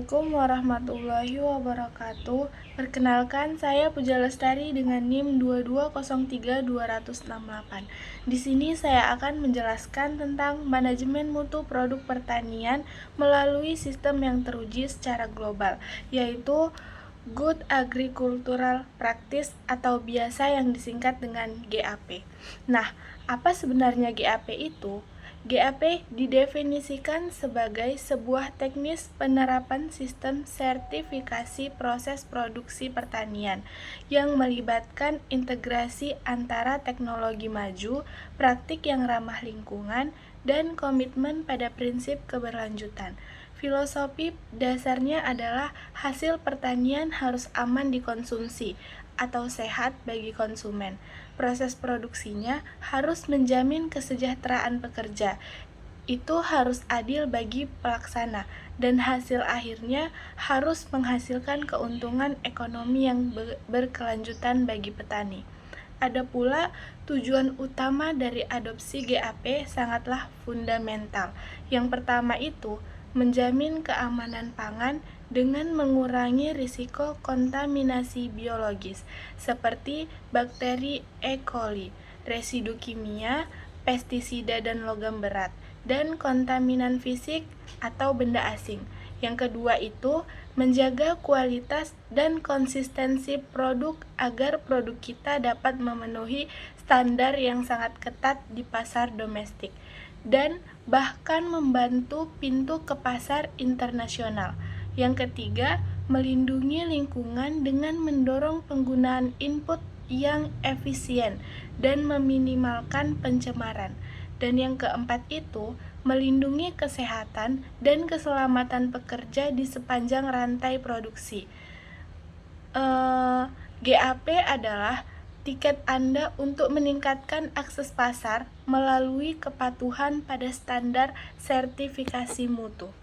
Assalamualaikum warahmatullahi wabarakatuh. Perkenalkan, saya Puja Lestari dengan NIM 2203268. Di sini saya akan menjelaskan tentang manajemen mutu produk pertanian melalui sistem yang teruji secara global, yaitu Good Agricultural Practice atau biasa yang disingkat dengan GAP. Nah, apa sebenarnya GAP itu? GAP didefinisikan sebagai sebuah teknis penerapan sistem sertifikasi proses produksi pertanian yang melibatkan integrasi antara teknologi maju, praktik yang ramah lingkungan, dan komitmen pada prinsip keberlanjutan. Filosofi dasarnya adalah hasil pertanian harus aman dikonsumsi atau sehat bagi konsumen. Proses produksinya harus menjamin kesejahteraan pekerja. Itu harus adil bagi pelaksana dan hasil akhirnya harus menghasilkan keuntungan ekonomi yang berkelanjutan bagi petani. Ada pula tujuan utama dari adopsi GAP sangatlah fundamental. Yang pertama itu menjamin keamanan pangan dengan mengurangi risiko kontaminasi biologis seperti bakteri E. coli, residu kimia, pestisida dan logam berat, dan kontaminan fisik atau benda asing. Yang kedua itu menjaga kualitas dan konsistensi produk agar produk kita dapat memenuhi standar yang sangat ketat di pasar domestik dan bahkan membantu pintu ke pasar internasional. Yang ketiga, melindungi lingkungan dengan mendorong penggunaan input yang efisien dan meminimalkan pencemaran. Dan yang keempat itu, melindungi kesehatan dan keselamatan pekerja di sepanjang rantai produksi. GAP adalah tiket Anda untuk meningkatkan akses pasar melalui kepatuhan pada standar sertifikasi mutu.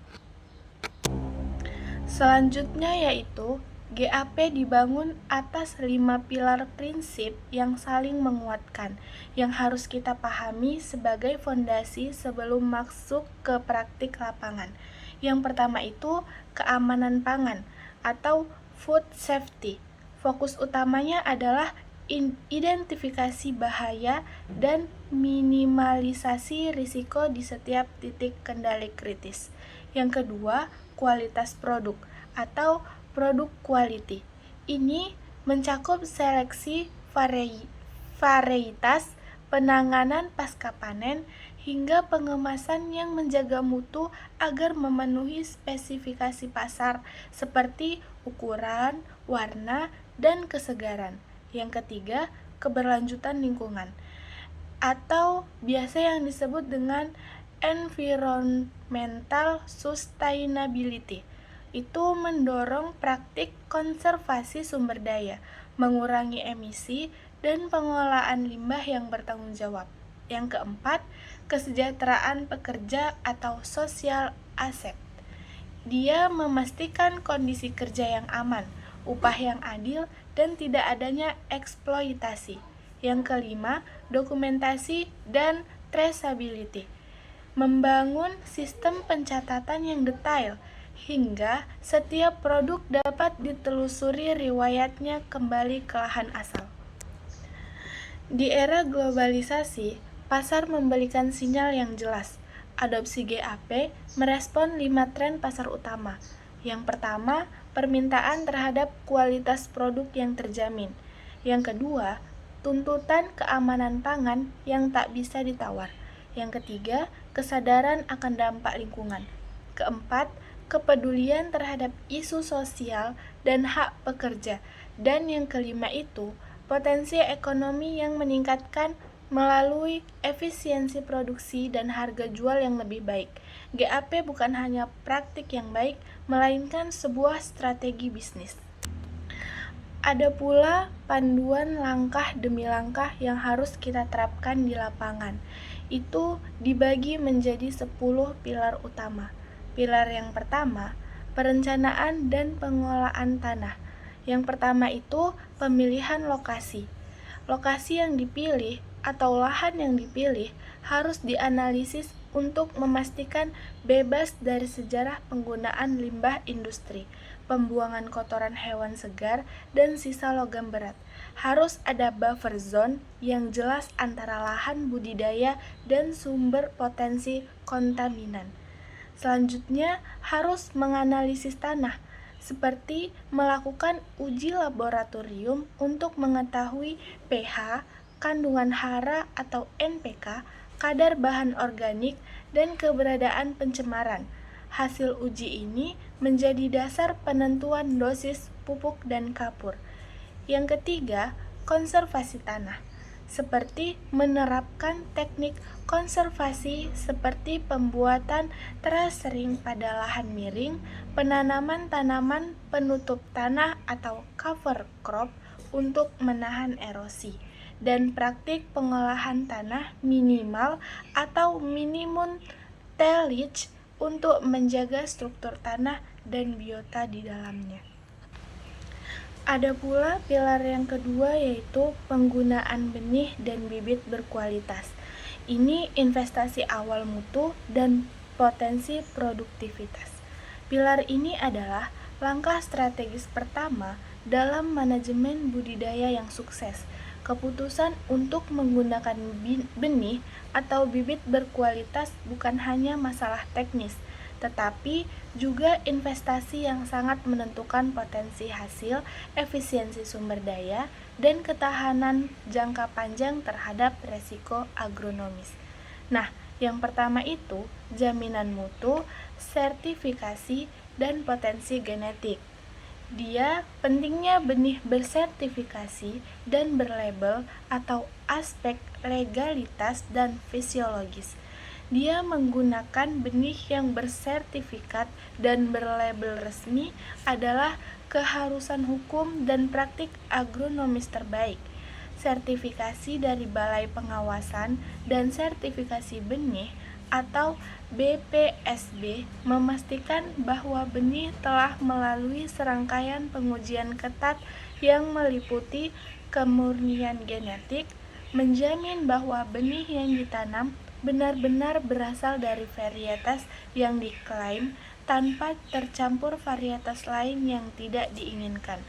Selanjutnya yaitu GAP dibangun atas 5 pilar prinsip yang saling menguatkan, yang harus kita pahami sebagai fondasi sebelum masuk ke praktik lapangan. Yang pertama itu keamanan pangan atau food safety. Fokus utamanya adalah identifikasi bahaya dan minimalisasi risiko di setiap titik kendali kritis. Yang kedua, kualitas produk atau produk quality. Ini mencakup seleksi varietas, penanganan pasca panen, hingga pengemasan yang menjaga mutu agar memenuhi spesifikasi pasar seperti ukuran, warna, dan kesegaran. Yang ketiga, keberlanjutan lingkungan atau biasa yang disebut dengan environmental sustainability. Itu mendorong praktik konservasi sumber daya, mengurangi emisi, dan pengelolaan limbah yang bertanggung jawab. Yang keempat, kesejahteraan pekerja atau social asset. Dia memastikan kondisi kerja yang aman, upah yang adil, dan tidak adanya eksploitasi. Yang kelima, dokumentasi dan traceability. Membangun sistem pencatatan yang detail, hingga setiap produk dapat ditelusuri riwayatnya kembali ke lahan asal. Di era globalisasi, pasar memberikan sinyal yang jelas. Adopsi GAP merespon 5 tren pasar utama. Yang pertama, permintaan terhadap kualitas produk yang terjamin. Yang kedua, tuntutan keamanan pangan yang tak bisa ditawar. Yang ketiga, kesadaran akan dampak lingkungan. Keempat, kepedulian terhadap isu sosial dan hak pekerja. Dan yang kelima itu, potensi ekonomi yang meningkatkan melalui efisiensi produksi dan harga jual yang lebih baik. GAP bukan hanya praktik yang baik, melainkan sebuah strategi bisnis. Ada pula panduan langkah demi langkah yang harus kita terapkan di lapangan. Itu dibagi menjadi 10 pilar utama. Pilar yang pertama, perencanaan dan pengelolaan tanah. Yang pertama itu pemilihan lokasi. Lokasi yang dipilih atau lahan yang dipilih harus dianalisis untuk memastikan bebas dari sejarah penggunaan limbah industri, pembuangan kotoran hewan segar, dan sisa logam berat. Harus ada buffer zone yang jelas antara lahan budidaya dan sumber potensi kontaminan. Selanjutnya, harus menganalisis tanah, seperti melakukan uji laboratorium untuk mengetahui pH, kandungan hara atau NPK, kadar bahan organik, dan keberadaan pencemaran. Hasil uji ini menjadi dasar penentuan dosis pupuk dan kapur. Yang ketiga, konservasi tanah, seperti menerapkan teknik konservasi seperti pembuatan terasering pada lahan miring, penanaman tanaman penutup tanah atau cover crop untuk menahan erosi, dan praktik pengolahan tanah minimal atau minimum tillage untuk menjaga struktur tanah dan biota di dalamnya. Ada pula pilar yang kedua, yaitu penggunaan benih dan bibit berkualitas. Ini investasi awal mutu dan potensi produktivitas. Pilar ini adalah langkah strategis pertama dalam manajemen budidaya yang sukses. Keputusan untuk menggunakan benih atau bibit berkualitas bukan hanya masalah teknis, tetapi juga investasi yang sangat menentukan potensi hasil, efisiensi sumber daya, dan ketahanan jangka panjang terhadap resiko agronomis. Nah, yang pertama itu jaminan mutu, sertifikasi, dan potensi genetik. Dia pentingnya benih bersertifikasi dan berlabel atau aspek legalitas dan fisiologis. Dia menggunakan benih yang bersertifikat dan berlabel resmi adalah keharusan hukum dan praktik agronomis terbaik. Sertifikasi dari Balai Pengawasan dan Sertifikasi Benih atau BPSB memastikan bahwa benih telah melalui serangkaian pengujian ketat yang meliputi kemurnian genetik, menjamin bahwa benih yang ditanam benar-benar berasal dari varietas yang diklaim tanpa tercampur varietas lain yang tidak diinginkan.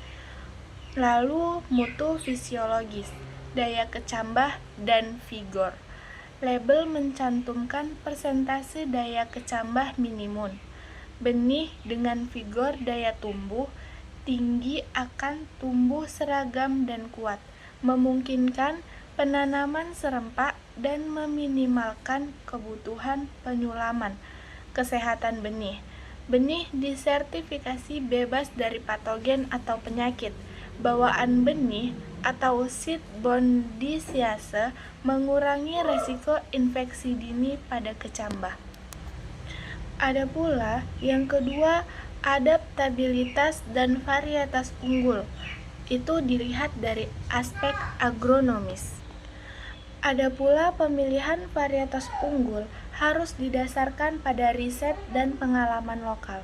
Lalu mutu fisiologis, daya kecambah, dan vigor. Label mencantumkan persentase daya kecambah minimum. Benih dengan vigor daya tumbuh tinggi akan tumbuh seragam dan kuat, memungkinkan penanaman serempak dan meminimalkan kebutuhan penyulaman. Kesehatan benih. Benih disertifikasi bebas dari patogen atau penyakit. Bawaan benih atau seedborne disease mengurangi resiko infeksi dini pada kecambah. Ada pula yang kedua, adaptabilitas dan varietas unggul. Itu dilihat dari aspek agronomis. Ada pula pemilihan varietas unggul harus didasarkan pada riset dan pengalaman lokal.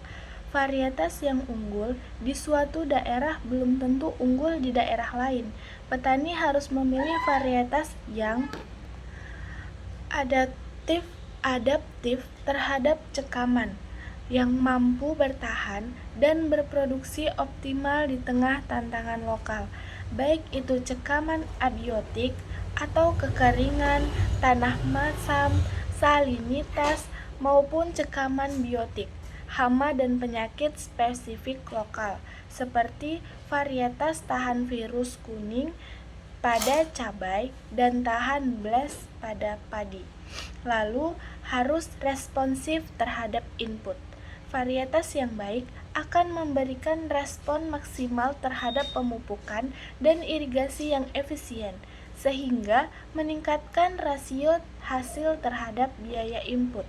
Varietas yang unggul di suatu daerah belum tentu unggul di daerah lain. Petani harus memilih varietas yang adaptif terhadap cekaman, yang mampu bertahan dan berproduksi optimal di tengah tantangan lokal, baik itu cekaman abiotik atau kekeringan, tanah masam, salinitas, maupun cekaman biotik, hama dan penyakit spesifik lokal, seperti varietas tahan virus kuning pada cabai dan tahan blast pada padi. Lalu harus responsif terhadap input. Varietas yang baik akan memberikan respon maksimal terhadap pemupukan dan irigasi yang efisien, sehingga meningkatkan rasio hasil terhadap biaya input.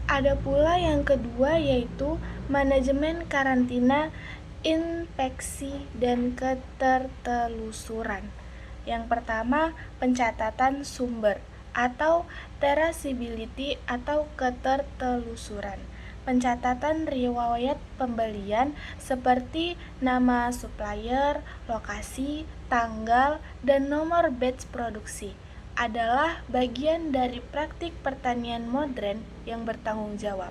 Ada pula yang kedua, yaitu manajemen karantina, inspeksi, dan ketertelusuran. Yang pertama, pencatatan sumber atau traceability atau ketertelusuran. Pencatatan riwayat pembelian seperti nama supplier, lokasi, tanggal, dan nomor batch produksi. adalah bagian dari praktik pertanian modern yang bertanggung jawab.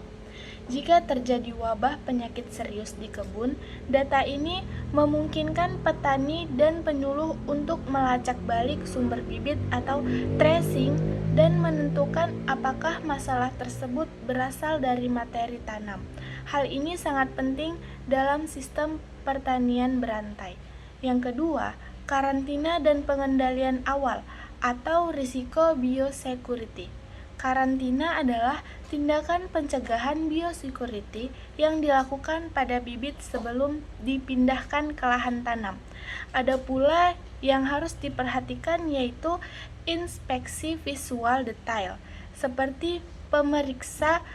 Jika terjadi wabah penyakit serius di kebun, data ini memungkinkan petani dan penyuluh untuk melacak balik sumber bibit atau tracing dan menentukan apakah masalah tersebut berasal dari materi tanam. Hal ini sangat penting dalam sistem pertanian berantai. Yang kedua, karantina dan pengendalian awal atau risiko biosecurity. Karantina adalah tindakan pencegahan biosecurity yang dilakukan pada bibit sebelum dipindahkan ke lahan tanam. Ada pula yang harus diperhatikan yaitu inspeksi visual detail, seperti pemeriksa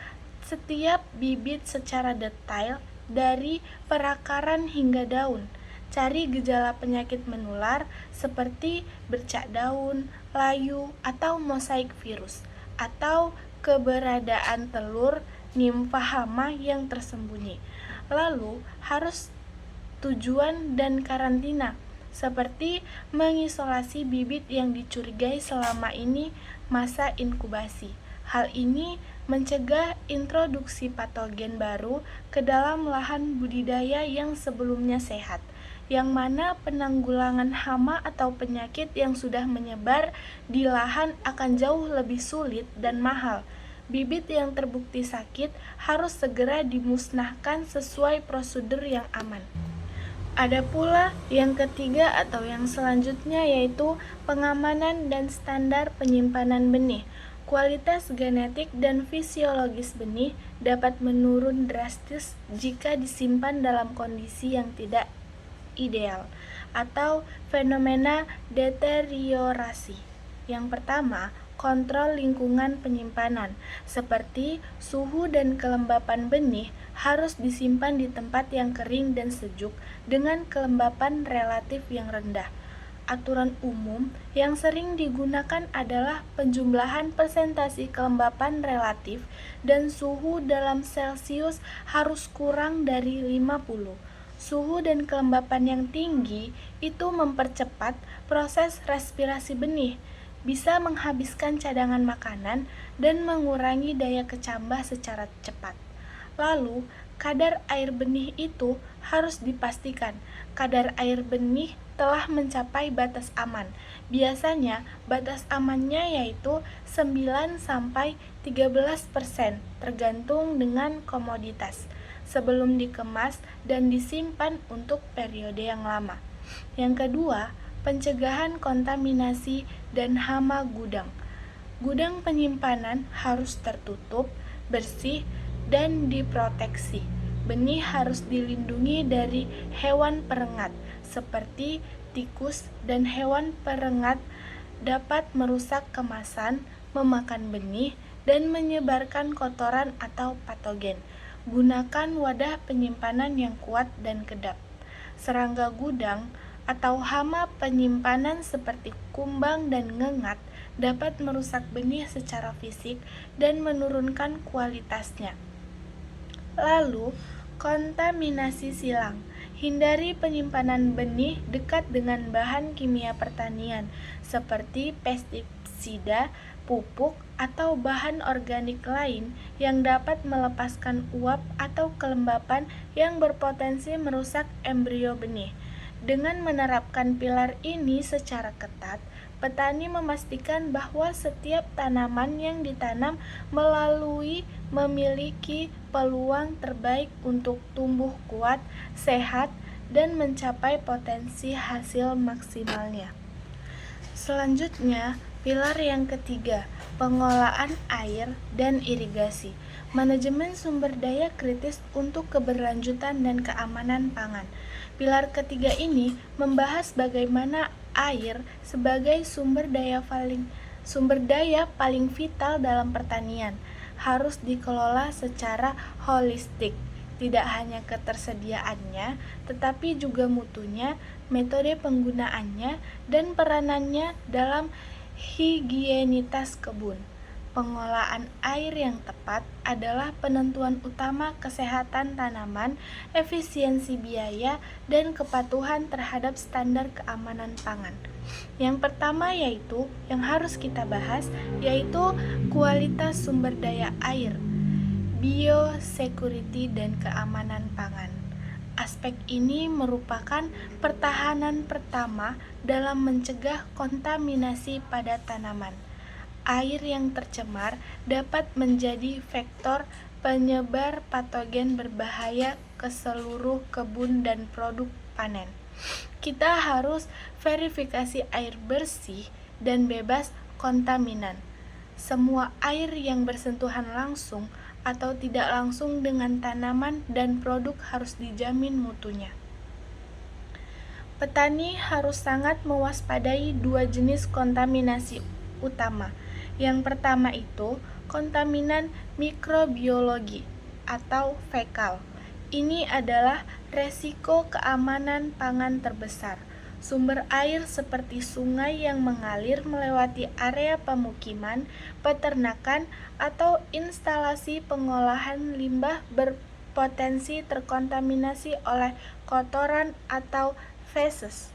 setiap bibit secara detail dari perakaran hingga daun. Cari gejala penyakit menular seperti bercak daun, layu, atau mosaik virus, atau keberadaan telur nimfa hama yang tersembunyi. Lalu harus tujuan dan karantina, seperti mengisolasi bibit yang dicurigai selama ini masa inkubasi. Hal ini mencegah introduksi patogen baru ke dalam lahan budidaya yang sebelumnya sehat, yang mana penanggulangan hama atau penyakit yang sudah menyebar di lahan akan jauh lebih sulit dan mahal. Bibit yang terbukti sakit harus segera dimusnahkan sesuai prosedur yang aman. Ada pula yang ketiga atau yang selanjutnya yaitu pengamanan dan standar penyimpanan benih. Kualitas genetik dan fisiologis benih dapat menurun drastis jika disimpan dalam kondisi yang tidak ideal atau fenomena deteriorasi. Yang pertama, kontrol lingkungan penyimpanan, seperti suhu dan kelembapan benih harus disimpan di tempat yang kering dan sejuk dengan kelembapan relatif yang rendah. Aturan umum yang sering digunakan adalah penjumlahan persentase kelembapan relatif dan suhu dalam Celcius harus kurang dari 50. Suhu dan kelembapan yang tinggi itu mempercepat proses respirasi benih, bisa menghabiskan cadangan makanan, dan mengurangi daya kecambah secara cepat. Lalu, kadar air benih itu harus dipastikan. Kadar air benih telah mencapai batas aman. Biasanya, batas amannya yaitu 9-13%, tergantung dengan komoditas, sebelum dikemas dan disimpan untuk periode yang lama. Yang kedua, pencegahan kontaminasi dan hama gudang. Gudang penyimpanan harus tertutup, bersih, dan diproteksi. Benih harus dilindungi dari hewan perengat seperti tikus dan hewan perengat dapat merusak kemasan, memakan benih, dan menyebarkan kotoran atau patogen. Gunakan wadah penyimpanan yang kuat dan kedap. Serangga gudang atau hama penyimpanan seperti kumbang dan ngengat dapat merusak benih secara fisik dan menurunkan kualitasnya. Lalu, kontaminasi silang. Hindari penyimpanan benih dekat dengan bahan kimia pertanian seperti pestisida, pupuk, atau bahan organik lain yang dapat melepaskan uap atau kelembapan yang berpotensi merusak embrio benih. Dengan menerapkan pilar ini secara ketat, petani memastikan bahwa setiap tanaman yang ditanam memiliki peluang terbaik untuk tumbuh kuat, sehat, dan mencapai potensi hasil maksimalnya. Selanjutnya, pilar yang ketiga, pengelolaan air dan irigasi. Manajemen sumber daya kritis untuk keberlanjutan dan keamanan pangan. Pilar ketiga ini membahas bagaimana air sebagai sumber daya paling vital dalam pertanian harus dikelola secara holistik. Tidak hanya ketersediaannya, tetapi juga mutunya, metode penggunaannya, dan peranannya dalam higienitas kebun. Pengolahan air yang tepat adalah penentuan utama kesehatan tanaman, efisiensi biaya, dan kepatuhan terhadap standar keamanan pangan. Yang pertama yang harus kita bahas yaitu kualitas sumber daya air, biosecurity, dan keamanan pangan. Aspek ini merupakan pertahanan pertama dalam mencegah kontaminasi pada tanaman. Air yang tercemar dapat menjadi vektor penyebar patogen berbahaya ke seluruh kebun dan produk panen. Kita harus verifikasi air bersih dan bebas kontaminan. Semua air yang bersentuhan langsung atau tidak langsung dengan tanaman dan produk harus dijamin mutunya. Petani harus sangat mewaspadai dua jenis kontaminasi utama. Yang pertama itu kontaminan mikrobiologi atau fekal. Ini adalah resiko keamanan pangan terbesar. Sumber air seperti sungai yang mengalir melewati area pemukiman, peternakan, atau instalasi pengolahan limbah berpotensi terkontaminasi oleh kotoran atau feses.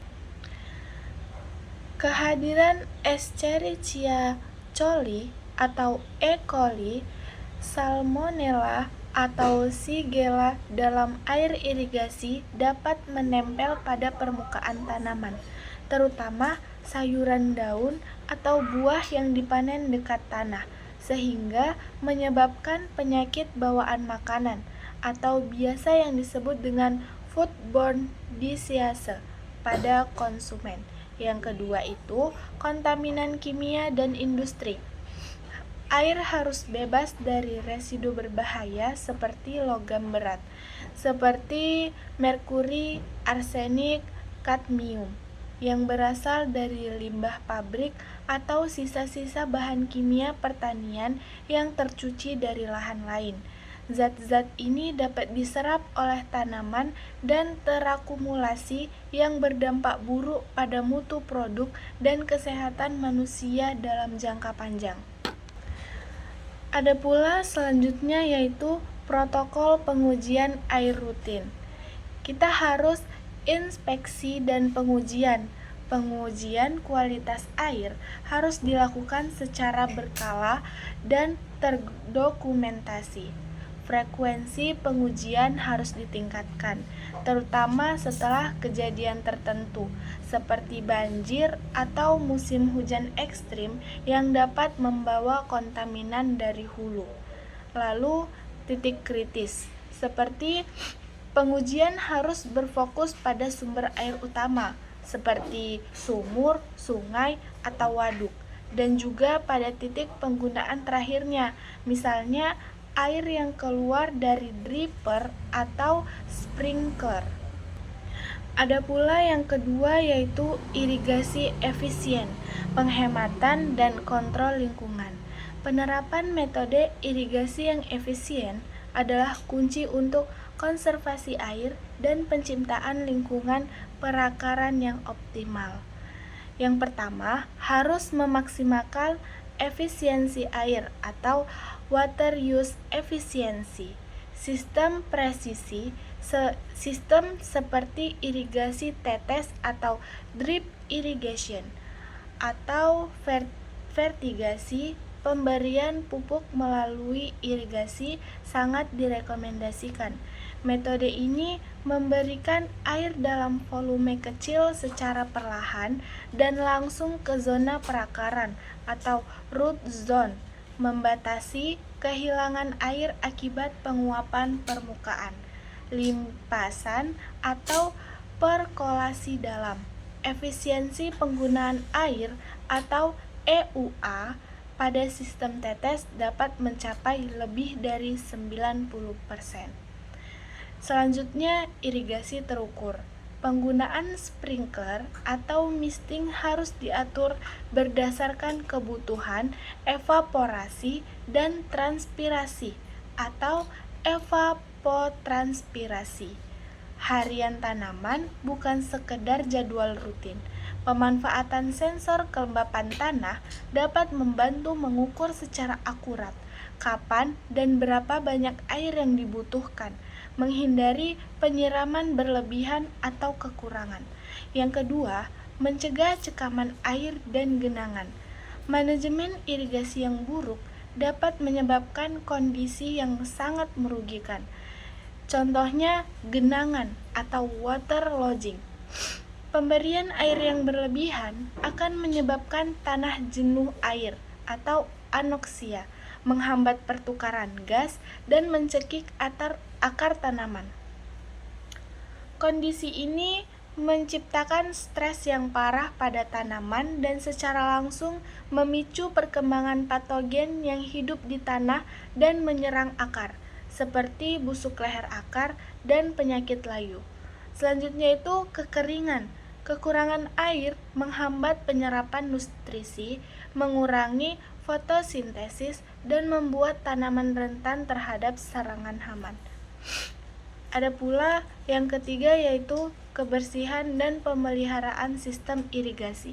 Kehadiran Escherichia coli atau E. coli, Salmonella, atau Shigella dalam air irigasi dapat menempel pada permukaan tanaman, terutama sayuran daun atau buah yang dipanen dekat tanah, sehingga menyebabkan penyakit bawaan makanan atau biasa yang disebut dengan foodborne disease pada konsumen. Yang kedua itu kontaminan kimia dan industri. Air harus bebas dari residu berbahaya seperti logam berat, seperti merkuri, arsenik, kadmium, yang berasal dari limbah pabrik atau sisa-sisa bahan kimia pertanian yang tercuci dari lahan lain. Zat-zat ini dapat diserap oleh tanaman dan terakumulasi yang berdampak buruk pada mutu produk dan kesehatan manusia dalam jangka panjang. Ada pula selanjutnya yaitu protokol pengujian air rutin. Kita harus inspeksi dan pengujian. Pengujian kualitas air harus dilakukan secara berkala dan terdokumentasi. Frekuensi pengujian harus ditingkatkan, terutama setelah kejadian tertentu, seperti banjir atau musim hujan ekstrim yang dapat membawa kontaminan dari hulu. Lalu, titik kritis, seperti pengujian harus berfokus pada sumber air utama, seperti sumur, sungai, atau waduk, dan juga pada titik penggunaan terakhirnya, misalnya air yang keluar dari dripper atau sprinkler. Ada pula yang kedua yaitu irigasi efisien, penghematan dan kontrol lingkungan. Penerapan metode irigasi yang efisien adalah kunci untuk konservasi air dan penciptaan lingkungan perakaran yang optimal. Yang pertama, harus memaksimalkan efisiensi air atau water use efficiency. Sistem presisi, sistem seperti irigasi tetes atau drip irrigation, atau vertigasi, pemberian pupuk melalui irigasi sangat direkomendasikan. Metode ini memberikan air dalam volume kecil secara perlahan dan langsung ke zona perakaran atau root zone, membatasi kehilangan air akibat penguapan permukaan, limpasan, atau perkolasi dalam. Efisiensi penggunaan air atau EUA pada sistem tetes dapat mencapai lebih dari 90%. Selanjutnya, irigasi terukur. Penggunaan sprinkler atau misting harus diatur berdasarkan kebutuhan evaporasi dan transpirasi atau evapotranspirasi. harian tanaman bukan sekedar jadwal rutin. Pemanfaatan sensor kelembapan tanah dapat membantu mengukur secara akurat kapan dan berapa banyak air yang dibutuhkan, menghindari penyiraman berlebihan atau kekurangan. Yang kedua, mencegah cekaman air dan genangan. Manajemen irigasi yang buruk dapat menyebabkan kondisi yang sangat merugikan. Contohnya genangan atau waterlogging. Pemberian air yang berlebihan akan menyebabkan tanah jenuh air atau anoksia, menghambat pertukaran gas dan mencekik akar tanaman. Kondisi ini menciptakan stres yang parah pada tanaman dan secara langsung memicu perkembangan patogen yang hidup di tanah dan menyerang akar, seperti busuk leher akar dan penyakit layu. Selanjutnya itu kekeringan. Kekurangan air menghambat penyerapan nutrisi, mengurangi fotosintesis, dan membuat tanaman rentan terhadap serangan hama. Ada pula yang ketiga, yaitu kebersihan dan pemeliharaan sistem irigasi.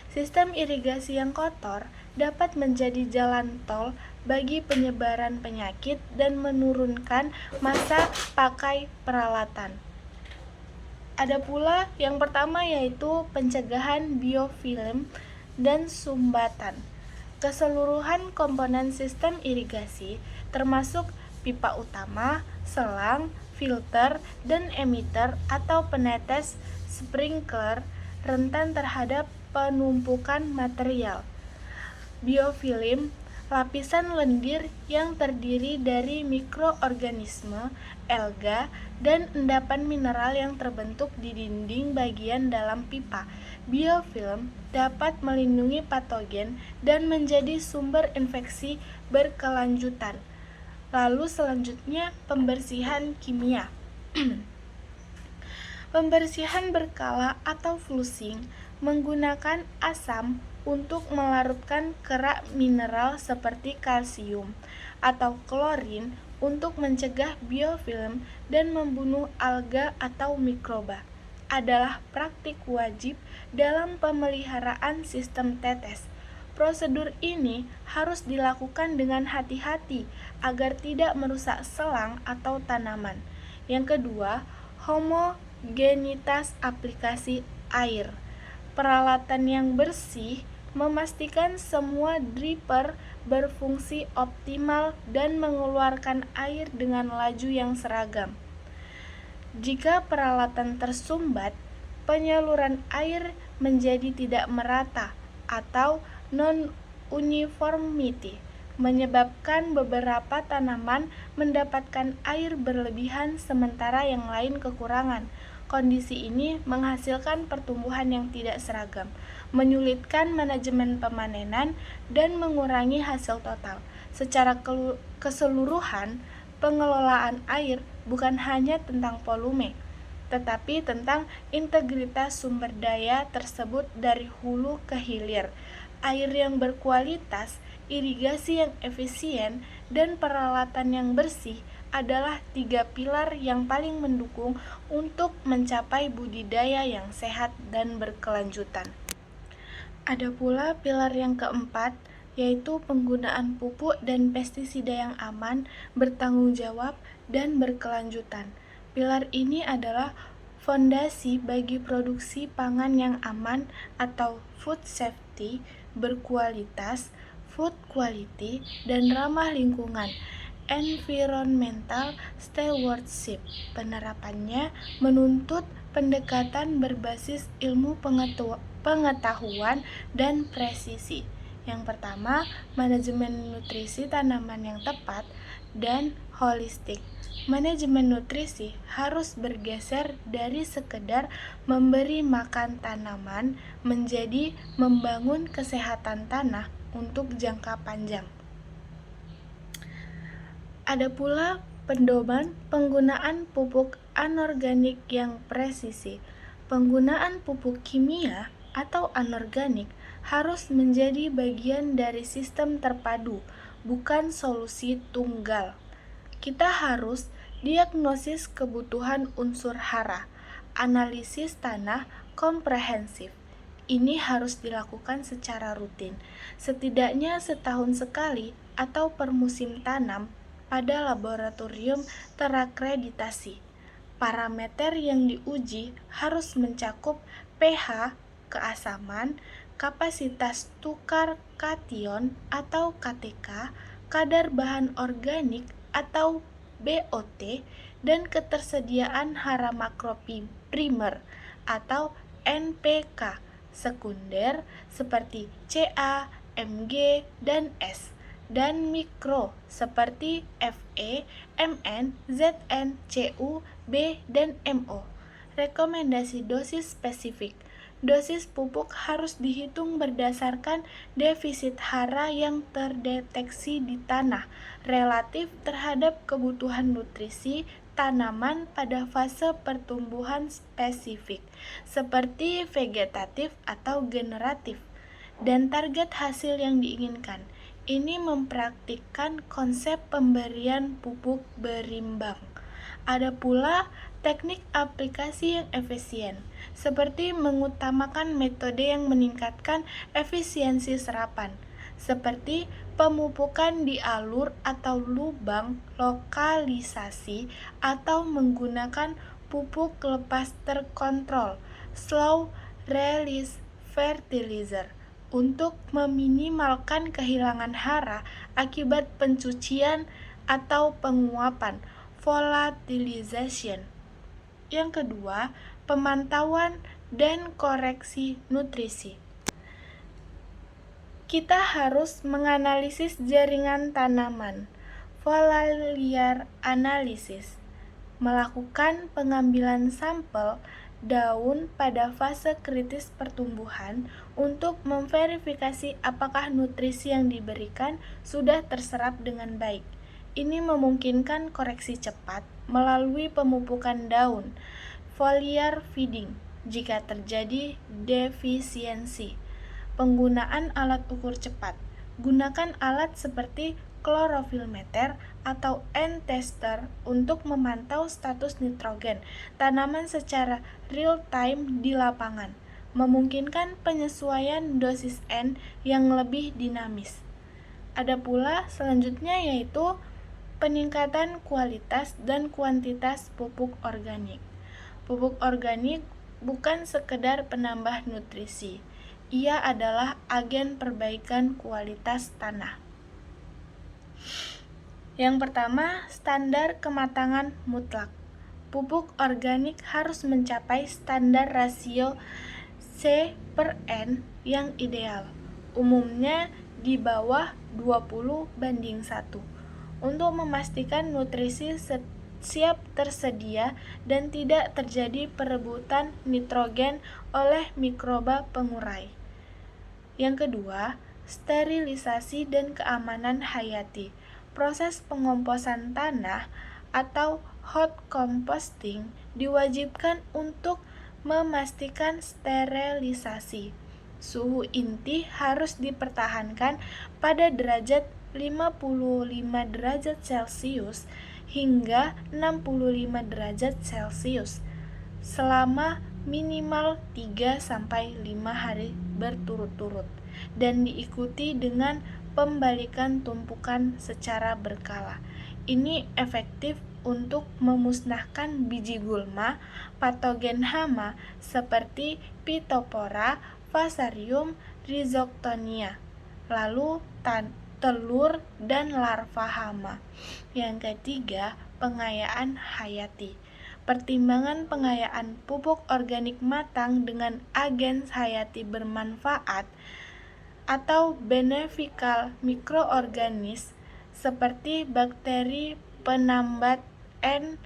Sistem irigasi yang kotor dapat menjadi jalan tol bagi penyebaran penyakit dan menurunkan masa pakai peralatan. Ada pula yang pertama, yaitu pencegahan biofilm dan sumbatan. Keseluruhan komponen sistem irigasi termasuk pipa utama, selang, filter, dan emitter atau penetes sprinkler rentan terhadap penumpukan material. Biofilm, lapisan lendir yang terdiri dari mikroorganisme, alga, dan endapan mineral yang terbentuk di dinding bagian dalam pipa. Biofilm dapat melindungi patogen dan menjadi sumber infeksi berkelanjutan. Lalu selanjutnya, pembersihan kimia. Pembersihan berkala atau flushing menggunakan asam untuk melarutkan kerak mineral seperti kalsium atau klorin untuk mencegah biofilm dan membunuh alga atau mikroba adalah praktik wajib dalam pemeliharaan sistem tetes. Prosedur ini harus dilakukan dengan hati-hati agar tidak merusak selang atau tanaman. Yang kedua, homogenitas aplikasi air. Peralatan yang bersih memastikan semua dripper berfungsi optimal dan mengeluarkan air dengan laju yang seragam. Jika peralatan tersumbat, penyaluran air menjadi tidak merata atau non-uniformity, menyebabkan beberapa tanaman mendapatkan air berlebihan sementara yang lain kekurangan. Kondisi ini menghasilkan pertumbuhan yang tidak seragam, menyulitkan manajemen pemanenan, dan mengurangi hasil total. Secara keseluruhan, pengelolaan air bukan hanya tentang volume, tetapi tentang integritas sumber daya tersebut dari hulu ke hilir. Air yang berkualitas, irigasi yang efisien, dan peralatan yang bersih adalah 3 pilar yang paling mendukung untuk mencapai budidaya yang sehat dan berkelanjutan. Ada pula pilar yang keempat, yaitu penggunaan pupuk dan pestisida yang aman, bertanggung jawab, dan berkelanjutan. Pilar ini adalah fondasi bagi produksi pangan yang aman atau food safety, berkualitas, food quality, dan ramah lingkungan, environmental stewardship. Penerapannya menuntut pendekatan berbasis ilmu pengetahuan dan presisi. Yang pertama, manajemen nutrisi tanaman yang tepat dan holistik. Manajemen nutrisi harus bergeser dari sekedar memberi makan tanaman menjadi membangun kesehatan tanah untuk jangka panjang. Ada pula pedoman penggunaan pupuk anorganik yang presisi. Penggunaan pupuk kimia atau anorganik harus menjadi bagian dari sistem terpadu, bukan solusi tunggal. Kita harus Diagnosis kebutuhan unsur hara, analisis tanah komprehensif. Ini harus dilakukan secara rutin, setidaknya setahun sekali atau per musim tanam pada laboratorium terakreditasi. Parameter yang diuji harus mencakup pH, keasaman, kapasitas tukar kation atau KTK, kadar bahan organik atau BOT, dan ketersediaan hara makroprimer atau NPK sekunder seperti Ca, Mg, dan S, dan mikro seperti Fe, Mn, Zn, Cu, B, dan Mo. Rekomendasi dosis spesifik. Dosis pupuk harus dihitung berdasarkan defisit hara yang terdeteksi di tanah relatif terhadap kebutuhan nutrisi tanaman pada fase pertumbuhan spesifik, seperti vegetatif atau generatif, dan target hasil yang diinginkan. Ini mempraktikkan konsep pemberian pupuk berimbang. Ada pula teknik aplikasi yang efisien, seperti mengutamakan metode yang meningkatkan efisiensi serapan, seperti pemupukan di alur atau lubang lokalisasi atau menggunakan pupuk lepas terkontrol, slow release fertilizer, untuk meminimalkan kehilangan hara akibat pencucian atau penguapan, volatilization. Yang kedua, pemantauan dan koreksi nutrisi. Kita harus menganalisis jaringan tanaman, foliar analysis, melakukan pengambilan sampel daun pada fase kritis pertumbuhan untuk memverifikasi apakah nutrisi yang diberikan sudah terserap dengan baik. Ini memungkinkan koreksi cepat melalui pemupukan daun, foliar feeding, jika terjadi defisiensi. Penggunaan alat ukur cepat. Gunakan alat seperti klorofilmeter atau N-tester untuk memantau status nitrogen tanaman secara real time di lapangan, memungkinkan penyesuaian dosis N yang lebih dinamis. Ada pula selanjutnya yaitu peningkatan kualitas dan kuantitas pupuk organik. Pupuk organik bukan sekedar penambah nutrisi. Ia adalah agen perbaikan kualitas tanah. Yang pertama, standar kematangan mutlak. Pupuk organik harus mencapai standar rasio C/N yang ideal, umumnya di bawah 20:1, untuk memastikan nutrisi siap tersedia dan tidak terjadi perebutan nitrogen oleh mikroba pengurai. Yang kedua, sterilisasi dan keamanan hayati. Proses pengomposan tanah atau hot composting diwajibkan untuk memastikan sterilisasi. Suhu inti harus dipertahankan pada derajat 55 derajat Celcius hingga 65 derajat Celcius selama minimal 3-5 hari berturut-turut, dan diikuti dengan pembalikan tumpukan secara berkala. Ini efektif untuk memusnahkan biji gulma, patogen hama seperti Phytophthora, Fusarium, Rhizoctonia, lalu telur dan larva hama. Yang ketiga, pengayaan hayati. Pertimbangan pengayaan pupuk organik matang dengan agen hayati bermanfaat atau beneficial mikroorganisme seperti bakteri penambat N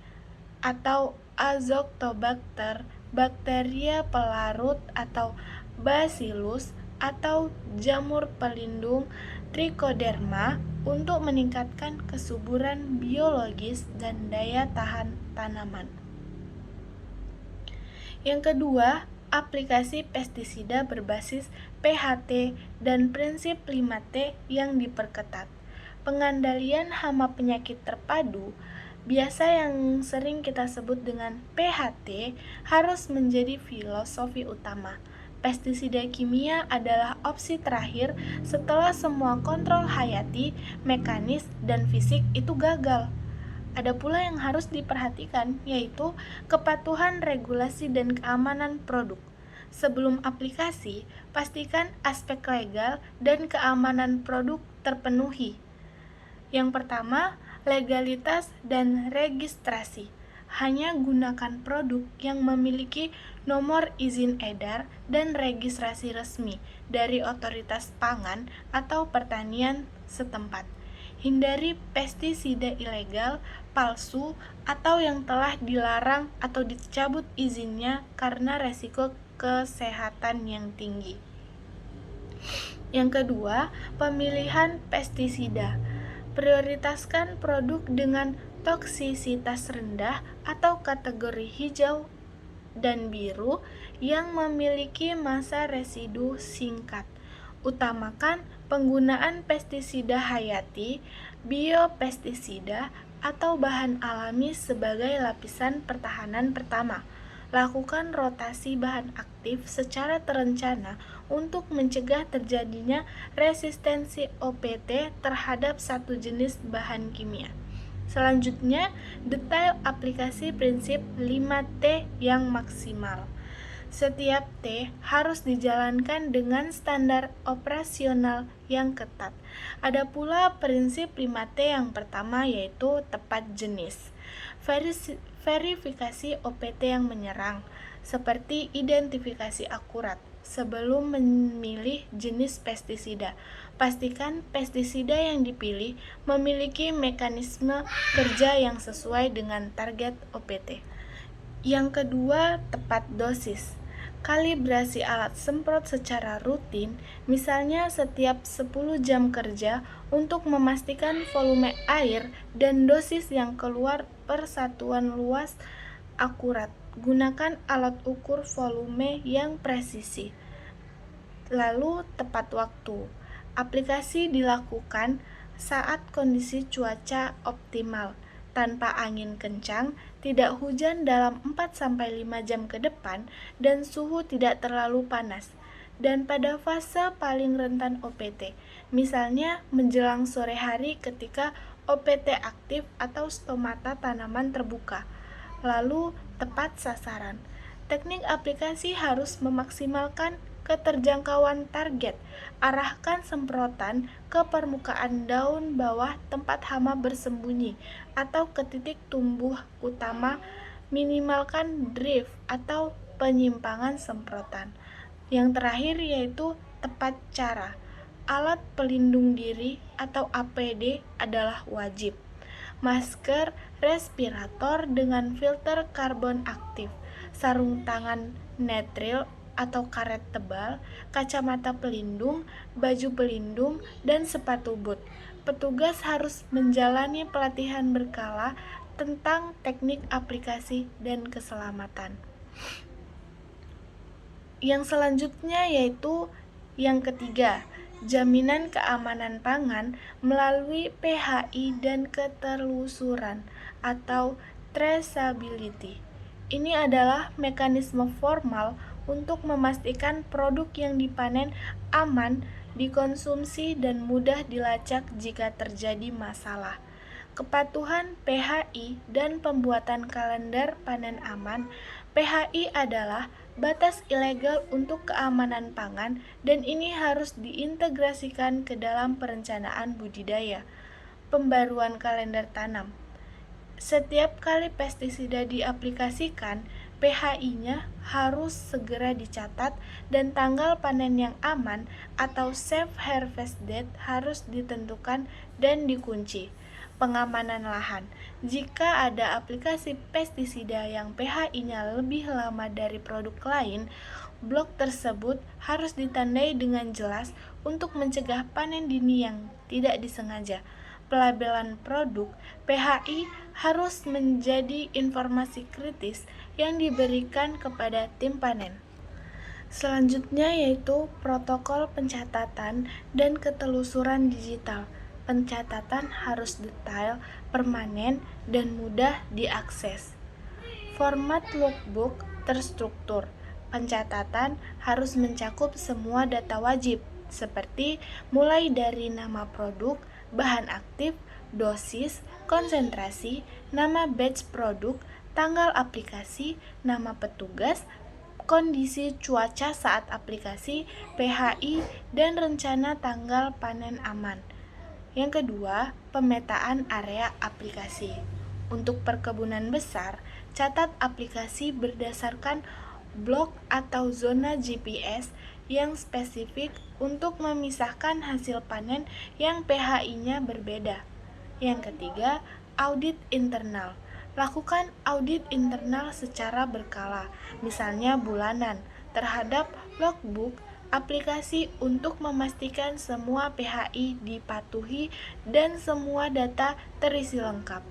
atau Azotobacter, bakteria pelarut atau Bacillus, atau jamur pelindung Trichoderma untuk meningkatkan kesuburan biologis dan daya tahan tanaman. Yang kedua, aplikasi pestisida berbasis PHT dan prinsip 5T yang diperketat. Pengandalian hama penyakit terpadu Biasa yang sering kita sebut dengan PHT harus menjadi filosofi utama. Pestisida kimia adalah opsi terakhir setelah semua kontrol hayati, mekanis, dan fisik itu gagal. Ada pula yang harus diperhatikan, yaitu kepatuhan regulasi dan keamanan produk. Sebelum aplikasi, pastikan aspek legal dan keamanan produk terpenuhi. Yang pertama, legalitas dan registrasi. Hanya gunakan produk yang memiliki nomor izin edar dan registrasi resmi dari otoritas pangan atau pertanian setempat. Hindari pestisida ilegal, palsu, atau yang telah dilarang atau dicabut izinnya karena resiko kesehatan yang tinggi. Yang kedua, pemilihan pestisida. Prioritaskan produk dengan toksisitas rendah atau kategori hijau dan biru yang memiliki masa residu singkat. Utamakan penggunaan pestisida hayati, biopestisida, atau bahan alami sebagai lapisan pertahanan pertama. Lakukan rotasi bahan aktif secara terencana untuk mencegah terjadinya resistensi OPT terhadap satu jenis bahan kimia. Selanjutnya, detail aplikasi prinsip 5T yang maksimal. Setiap T harus dijalankan dengan standar operasional yang ketat. Ada pula prinsip 5T yang pertama, yaitu tepat jenis. Verifikasi OPT yang menyerang, seperti identifikasi akurat. Sebelum memilih jenis pestisida, pastikan pestisida yang dipilih memiliki mekanisme kerja yang sesuai dengan target OPT. Yang kedua, tepat dosis. Kalibrasi alat semprot secara rutin, misalnya setiap 10 jam kerja, untuk memastikan volume air dan dosis yang keluar per satuan luas akurat. Gunakan alat ukur volume yang presisi. Lalu, tepat waktu. Aplikasi dilakukan saat kondisi cuaca optimal, tanpa angin kencang, tidak hujan dalam 4-5 jam ke depan, dan suhu tidak terlalu panas. Dan pada fase paling rentan OPT, misalnya menjelang sore hari ketika OPT aktif atau stomata tanaman terbuka. Lalu, tepat sasaran. Teknik aplikasi harus memaksimalkan keterjangkauan target. Arahkan semprotan ke permukaan daun bawah tempat hama bersembunyi atau ke titik tumbuh utama. Minimalkan drift atau penyimpangan semprotan. Yang terakhir yaitu tepat cara. Alat pelindung diri atau APD adalah wajib. Masker respirator dengan filter karbon aktif, sarung tangan netril atau karet tebal, kacamata pelindung, baju pelindung, dan sepatu boot. Petugas harus menjalani pelatihan berkala tentang teknik aplikasi dan keselamatan. Yang selanjutnya yaitu yang ketiga, jaminan keamanan pangan melalui PHI dan ketelusuran atau traceability. Ini adalah mekanisme formal untuk memastikan produk yang dipanen aman dikonsumsi dan mudah dilacak jika terjadi masalah. Kepatuhan PHI dan pembuatan kalender panen aman. PHI adalah batas ilegal untuk keamanan pangan dan ini harus diintegrasikan ke dalam perencanaan budidaya. Pembaruan kalender tanam. Setiap kali pestisida diaplikasikan, PHI-nya harus segera dicatat dan tanggal panen yang aman atau safe harvest date harus ditentukan dan dikunci. Pengamanan lahan. Jika ada aplikasi pestisida yang PHI-nya lebih lama dari produk lain, blok tersebut harus ditandai dengan jelas untuk mencegah panen dini yang tidak disengaja. Pelabelan produk, PHI harus menjadi informasi kritis yang diberikan kepada tim panen. Selanjutnya yaitu protokol pencatatan dan ketelusuran digital. Pencatatan harus detail, permanen, dan mudah diakses. Format logbook terstruktur. Pencatatan harus mencakup semua data wajib, seperti mulai dari nama produk, bahan aktif, dosis, konsentrasi, nama batch produk, tanggal aplikasi, nama petugas, kondisi cuaca saat aplikasi, PHI, dan rencana tanggal panen aman. Yang kedua, pemetaan area aplikasi. Untuk perkebunan besar, catat aplikasi berdasarkan blok atau zona GPS yang spesifik untuk memisahkan hasil panen yang PHI-nya berbeda. Yang ketiga, audit internal. Lakukan audit internal secara berkala, misalnya bulanan, terhadap logbook aplikasi untuk memastikan semua PHI dipatuhi dan semua data terisi lengkap.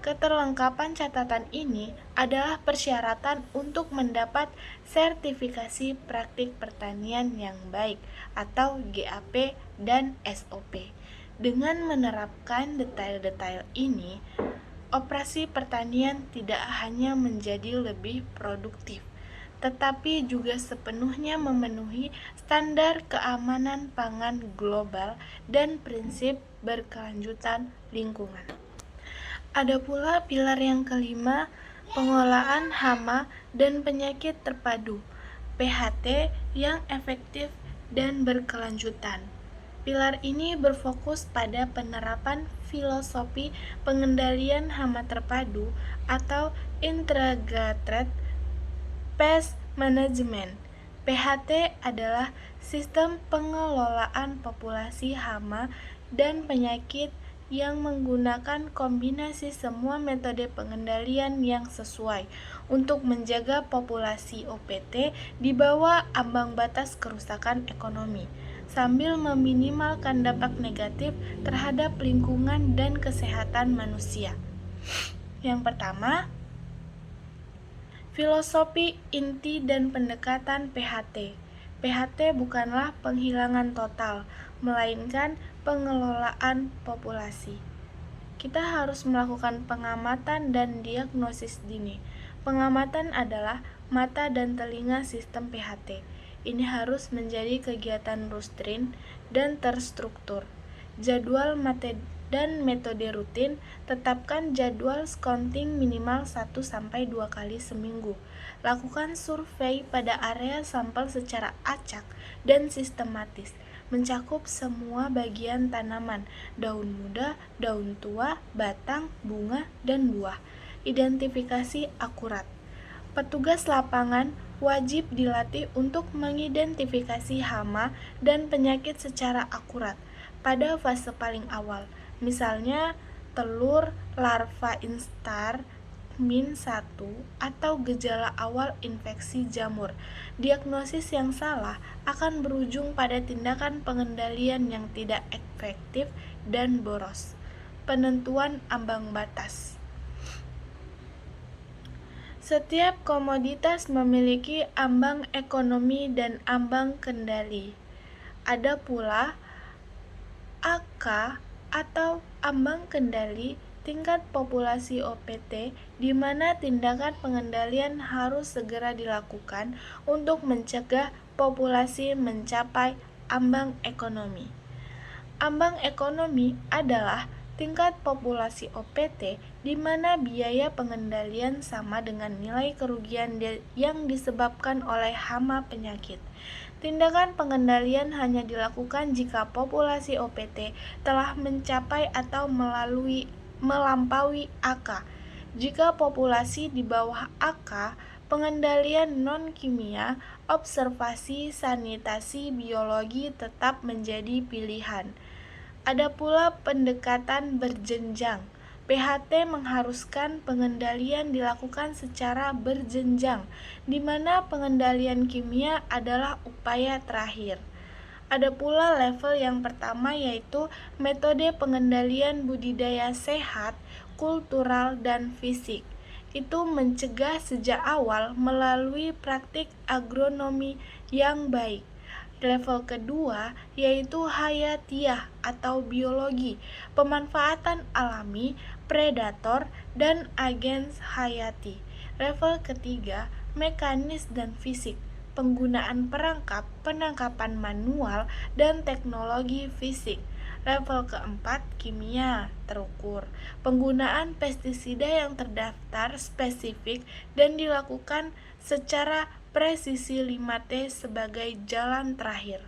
Keterlengkapan catatan ini adalah persyaratan untuk mendapat sertifikasi praktik pertanian yang baik atau GAP dan SOP. Dengan menerapkan detail-detail ini, operasi pertanian tidak hanya menjadi lebih produktif, tetapi juga sepenuhnya memenuhi standar keamanan pangan global dan prinsip berkelanjutan lingkungan. Ada pula pilar yang kelima, pengolahan hama dan penyakit terpadu, PHT yang efektif dan berkelanjutan. Pilar ini berfokus pada penerapan filosofi pengendalian hama terpadu atau Integrated Pest Management. PHT adalah sistem pengelolaan populasi hama dan penyakit yang menggunakan kombinasi semua metode pengendalian yang sesuai untuk menjaga populasi OPT di bawah ambang batas kerusakan ekonomi, sambil meminimalkan dampak negatif terhadap lingkungan dan kesehatan manusia. Yang pertama, filosofi inti dan pendekatan PHT. PHT bukanlah penghilangan total, melainkan pengelolaan populasi. Kita harus melakukan pengamatan dan diagnosis dini. Pengamatan adalah mata dan telinga sistem PHT. Ini harus menjadi kegiatan rutin dan terstruktur. Jadwal dan metode rutin, tetapkan jadwal scouting minimal 1-2 kali seminggu. Lakukan survei pada area sampel secara acak dan sistematis, mencakup semua bagian tanaman, daun muda, daun tua, batang, bunga, dan buah. Identifikasi akurat. Petugas lapangan wajib dilatih untuk mengidentifikasi hama dan penyakit secara akurat pada fase paling awal, misalnya telur larva instar -1 atau gejala awal infeksi jamur. Diagnosis yang salah akan berujung pada tindakan pengendalian yang tidak efektif dan boros. Penentuan ambang batas. Setiap komoditas memiliki ambang ekonomi dan ambang kendali. Ada pula AK atau ambang kendali tingkat populasi OPT, di mana tindakan pengendalian harus segera dilakukan untuk mencegah populasi mencapai ambang ekonomi. Ambang ekonomi adalah tingkat populasi OPT di mana biaya pengendalian sama dengan nilai kerugian yang disebabkan oleh hama penyakit. Tindakan pengendalian hanya dilakukan jika populasi OPT telah mencapai atau melampaui AK. Jika populasi di bawah AK, pengendalian non-kimia, observasi, sanitasi, biologi tetap menjadi pilihan. Ada pula pendekatan berjenjang. PHT mengharuskan pengendalian dilakukan secara berjenjang, di mana pengendalian kimia adalah upaya terakhir. Ada pula level yang pertama, yaitu metode pengendalian budidaya sehat, kultural, dan fisik. Itu mencegah sejak awal melalui praktik agronomi yang baik. Level kedua yaitu hayatiyah atau biologi, pemanfaatan alami, predator, dan agen hayati. Level ketiga mekanis dan fisik, penggunaan perangkap, penangkapan manual, dan teknologi fisik. Level keempat, kimia terukur, penggunaan pestisida yang terdaftar spesifik dan dilakukan secara presisi 5T sebagai jalan terakhir.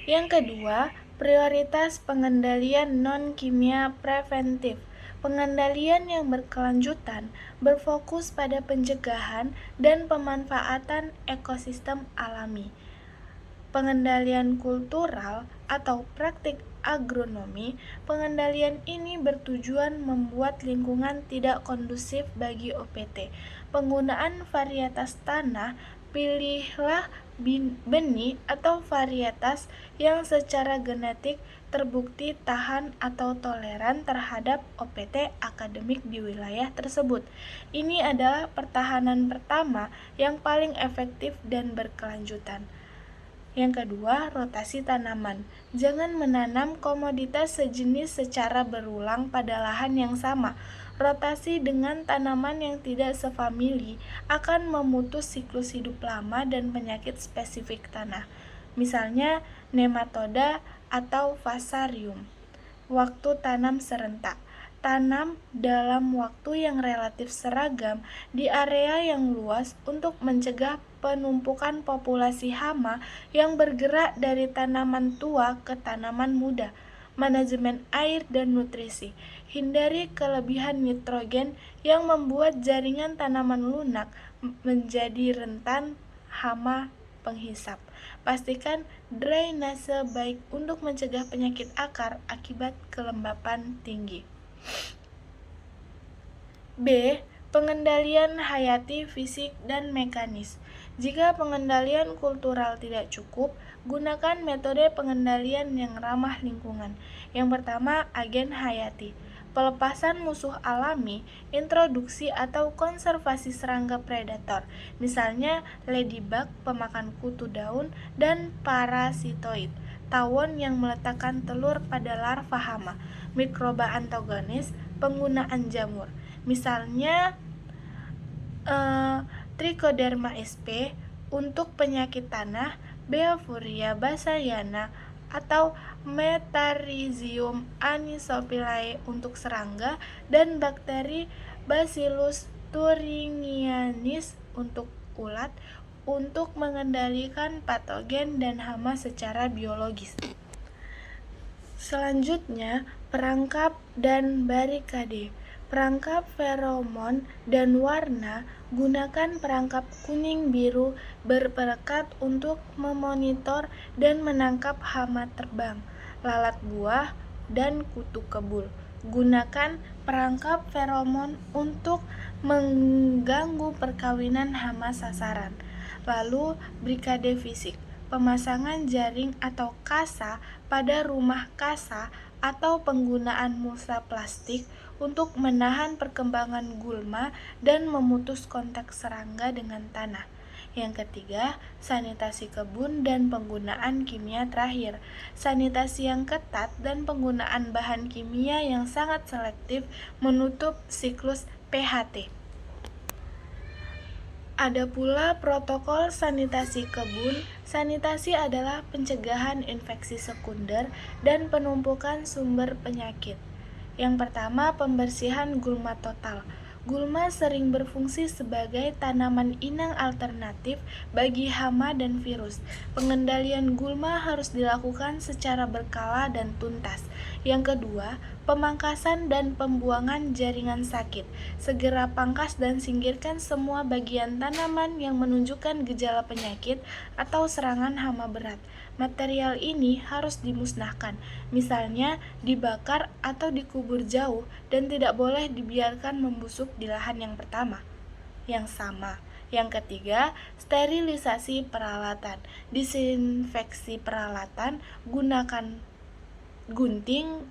Yang kedua, prioritas pengendalian non-kimia preventif. Pengendalian yang berkelanjutan berfokus pada pencegahan dan pemanfaatan ekosistem alami. Pengendalian kultural atau praktik agronomi, pengendalian ini bertujuan membuat lingkungan tidak kondusif bagi OPT. Penggunaan varietas tanah, pilihlah benih atau varietas yang secara genetik terbukti tahan atau toleran terhadap OPT akademik di wilayah tersebut. Ini adalah pertahanan pertama yang paling efektif dan berkelanjutan. Yang kedua, rotasi tanaman. Jangan menanam komoditas sejenis secara berulang pada lahan yang sama. Rotasi dengan tanaman yang tidak sefamili akan memutus siklus hidup lama dan penyakit spesifik tanah. Misalnya nematoda atau fusarium. Waktu tanam serentak. Tanam dalam waktu yang relatif seragam di area yang luas untuk mencegah penumpukan populasi hama yang bergerak dari tanaman tua ke tanaman muda. Manajemen air dan nutrisi. Hindari kelebihan nitrogen yang membuat jaringan tanaman lunak menjadi rentan hama penghisap. Pastikan drainase baik untuk mencegah penyakit akar akibat kelembapan tinggi. B. Pengendalian hayati, fisik, dan mekanis. Jika pengendalian kultural tidak cukup, gunakan metode pengendalian yang ramah lingkungan. Yang pertama, agen hayati. Pelepasan musuh alami, introduksi atau konservasi serangga predator, misalnya ladybug, pemakan kutu daun, dan parasitoid, tawon yang meletakkan telur pada larva hama, mikroba antagonis, penggunaan jamur, misalnya Trichoderma sp untuk penyakit tanah, Beavuria basaliana atau Metarhizium anisopliae untuk serangga, dan bakteri Bacillus thuringiensis untuk ulat untuk mengendalikan patogen dan hama secara biologis. Selanjutnya, perangkap dan barikade. Perangkap feromon dan warna, gunakan perangkap kuning biru berperekat untuk memonitor dan menangkap hama terbang, lalat buah, dan kutu kebul. Gunakan perangkap feromon untuk mengganggu perkawinan hama sasaran. Lalu, barikade fisik. Pemasangan jaring atau kasa pada rumah kasa atau penggunaan mulsa plastik untuk menahan perkembangan gulma dan memutus kontak serangga dengan tanah. Yang ketiga, sanitasi kebun dan penggunaan kimia terakhir. Sanitasi yang ketat dan penggunaan bahan kimia yang sangat selektif menutup siklus PHT. Ada pula protokol sanitasi kebun. Sanitasi adalah pencegahan infeksi sekunder dan penumpukan sumber penyakit. Yang pertama, pembersihan gulma total. Gulma sering berfungsi sebagai tanaman inang alternatif bagi hama dan virus. Pengendalian gulma harus dilakukan secara berkala dan tuntas. Yang kedua, pemangkasan dan pembuangan jaringan sakit. Segera pangkas dan singkirkan semua bagian tanaman yang menunjukkan gejala penyakit atau serangan hama berat. Material ini harus dimusnahkan, misalnya dibakar atau dikubur jauh, dan tidak boleh dibiarkan membusuk di lahan yang pertama, yang sama. Yang ketiga, sterilisasi peralatan. Disinfeksi peralatan, gunakan gunting,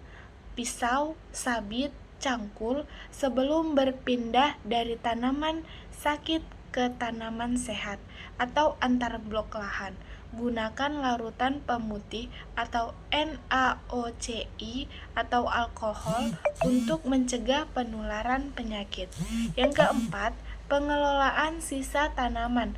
pisau, sabit, cangkul sebelum berpindah dari tanaman sakit ke tanaman sehat atau antar blok lahan. gunakan larutan pemutih atau NaOCl atau alkohol untuk mencegah penularan penyakit. Yang keempat, pengelolaan sisa tanaman.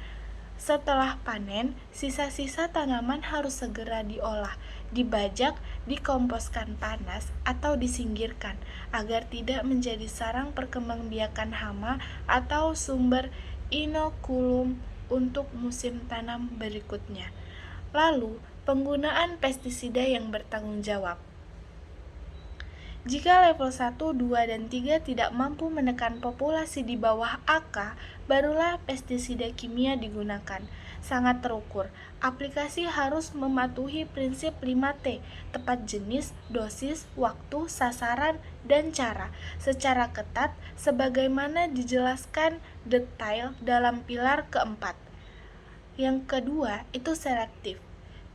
Setelah panen, sisa-sisa tanaman harus segera diolah, dibajak, dikomposkan panas, atau disingkirkan agar tidak menjadi sarang perkembangbiakan hama atau sumber inokulum untuk musim tanam berikutnya. Lalu, penggunaan pestisida yang bertanggung jawab. Jika level 1, 2, dan 3 tidak mampu menekan populasi di bawah AK, barulah pestisida kimia digunakan. Sangat terukur. Aplikasi harus mematuhi prinsip 5T, tepat jenis, dosis, waktu, sasaran, dan cara, secara ketat sebagaimana dijelaskan detail dalam pilar keempat. Yang kedua, itu selektif.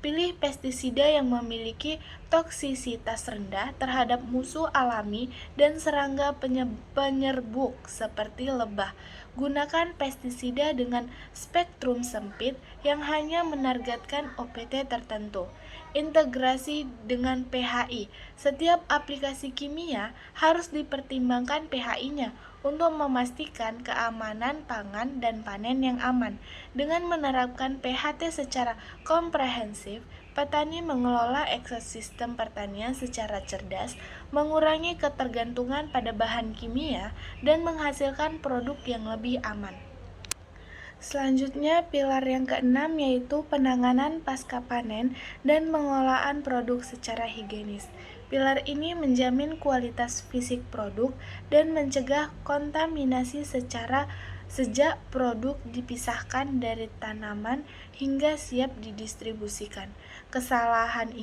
Pilih pestisida yang memiliki toksisitas rendah terhadap musuh alami dan serangga penyerbuk seperti lebah. Gunakan pestisida dengan spektrum sempit yang hanya menargetkan OPT tertentu. Integrasi dengan PHI. Setiap aplikasi kimia harus dipertimbangkan PHI-nya untuk memastikan keamanan pangan dan panen yang aman. Dengan menerapkan PHT secara komprehensif, petani mengelola ekosistem pertanian secara cerdas, mengurangi ketergantungan pada bahan kimia, dan menghasilkan produk yang lebih aman. Selanjutnya, pilar yang keenam yaitu penanganan pasca panen dan pengolahan produk secara higienis. Pilar ini menjamin kualitas fisik produk dan mencegah kontaminasi sejak produk dipisahkan dari tanaman hingga siap didistribusikan. Kesalahan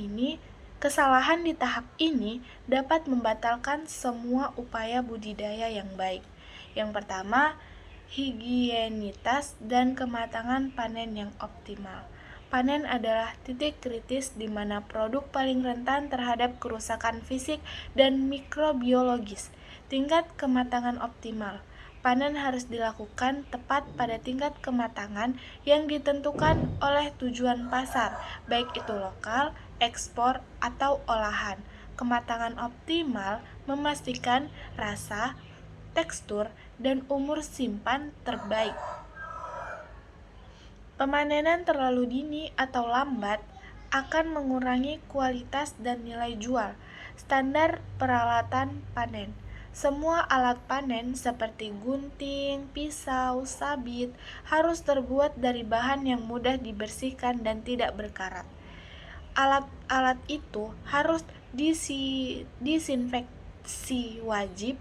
di tahap ini dapat membatalkan semua upaya budidaya yang baik. Yang pertama, higienitas dan kematangan panen yang optimal. Panen adalah titik kritis di mana produk paling rentan terhadap kerusakan fisik dan mikrobiologis. Tingkat kematangan optimal. Panen harus dilakukan tepat pada tingkat kematangan yang ditentukan oleh tujuan pasar, baik itu lokal, ekspor, atau olahan. Kematangan optimal memastikan rasa, tekstur, dan umur simpan terbaik. Pemanenan terlalu dini atau lambat akan mengurangi kualitas dan nilai jual. Standar peralatan panen. Semua alat panen seperti gunting, pisau, sabit harus terbuat dari bahan yang mudah dibersihkan dan tidak berkarat. Alat-alat itu harus disinfeksi wajib.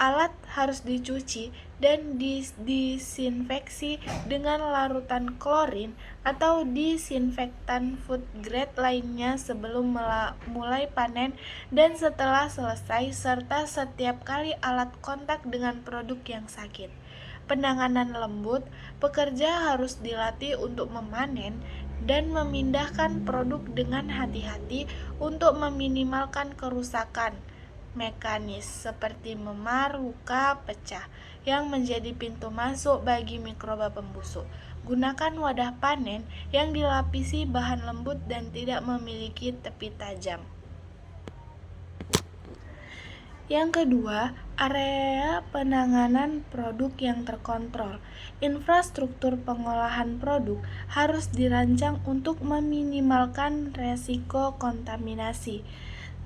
Alat harus dicuci dan disinfeksi dengan larutan klorin atau disinfektan food grade lainnya sebelum mulai panen dan setelah selesai, serta setiap kali alat kontak dengan produk yang sakit. Penanganan lembut, pekerja harus dilatih untuk memanen dan memindahkan produk dengan hati-hati untuk meminimalkan kerusakan mekanis seperti memar, luka, pecah yang menjadi pintu masuk bagi mikroba pembusuk. Gunakan wadah panen yang dilapisi bahan lembut dan tidak memiliki tepi tajam. Yang kedua, area penanganan produk yang terkontrol. Infrastruktur pengolahan produk harus dirancang untuk meminimalkan resiko kontaminasi.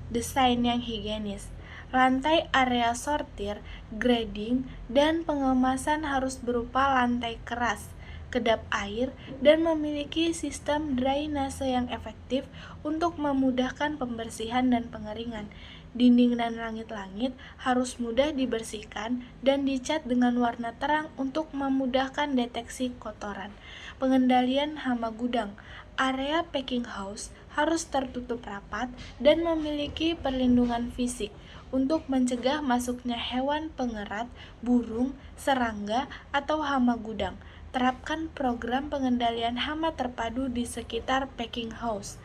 Desain yang higienis. Lantai area sortir, grading, dan pengemasan harus berupa lantai keras, kedap air, dan memiliki sistem drainase yang efektif untuk memudahkan pembersihan dan pengeringan. Dinding dan langit-langit harus mudah dibersihkan dan dicat dengan warna terang untuk memudahkan deteksi kotoran. Pengendalian hama gudang. Area packing house harus tertutup rapat dan memiliki perlindungan fisik untuk mencegah masuknya hewan pengerat, burung, serangga, atau hama gudang. Terapkan program pengendalian hama terpadu di sekitar packing house.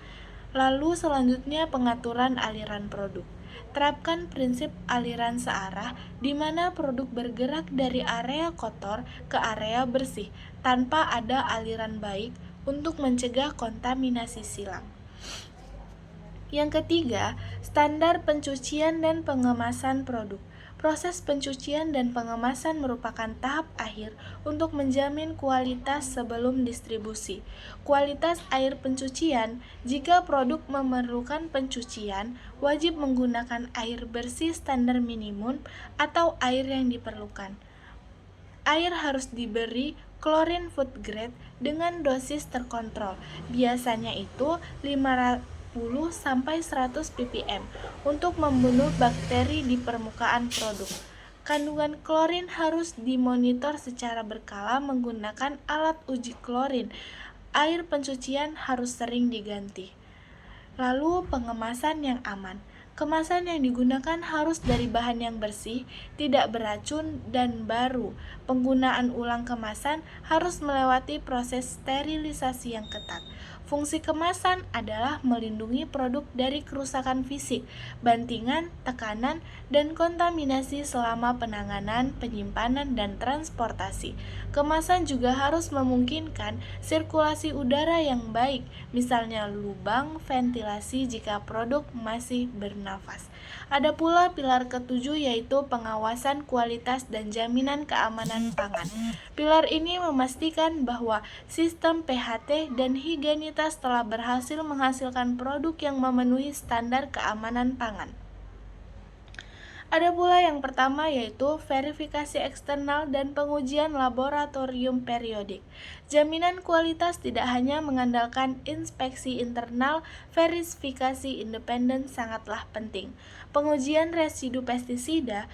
Lalu selanjutnya pengaturan aliran produk. Terapkan prinsip aliran searah di mana produk bergerak dari area kotor ke area bersih tanpa ada aliran baik, untuk mencegah kontaminasi silang. Yang ketiga, standar pencucian dan pengemasan produk. Proses pencucian dan pengemasan merupakan tahap akhir untuk menjamin kualitas sebelum distribusi. Kualitas air pencucian, jika produk memerlukan pencucian, wajib menggunakan air bersih standar minimum atau air yang diperlukan. Air harus diberi klorin food grade dengan dosis terkontrol. Biasanya itu 50-100 ppm untuk membunuh bakteri di permukaan produk. Kandungan klorin harus dimonitor secara berkala menggunakan alat uji klorin. Air pencucian harus sering diganti. Lalu pengemasan yang aman. Kemasan yang digunakan harus dari bahan yang bersih, tidak beracun, dan baru. Penggunaan ulang kemasan harus melewati proses sterilisasi yang ketat. Fungsi kemasan adalah melindungi produk dari kerusakan fisik, bantingan, tekanan, dan kontaminasi selama penanganan, penyimpanan, dan transportasi. Kemasan juga harus memungkinkan sirkulasi udara yang baik, misalnya lubang ventilasi jika produk masih bernafas. Ada pula pilar ketujuh, yaitu pengawasan kualitas dan jaminan keamanan pangan. Pilar ini memastikan bahwa sistem PHT dan higienitas telah berhasil menghasilkan produk yang memenuhi standar keamanan pangan. Ada pula yang pertama, yaitu verifikasi eksternal dan pengujian laboratorium periodik. Jaminan kualitas tidak hanya mengandalkan inspeksi internal, verifikasi independen sangatlah penting. Pengujian residu pestisida.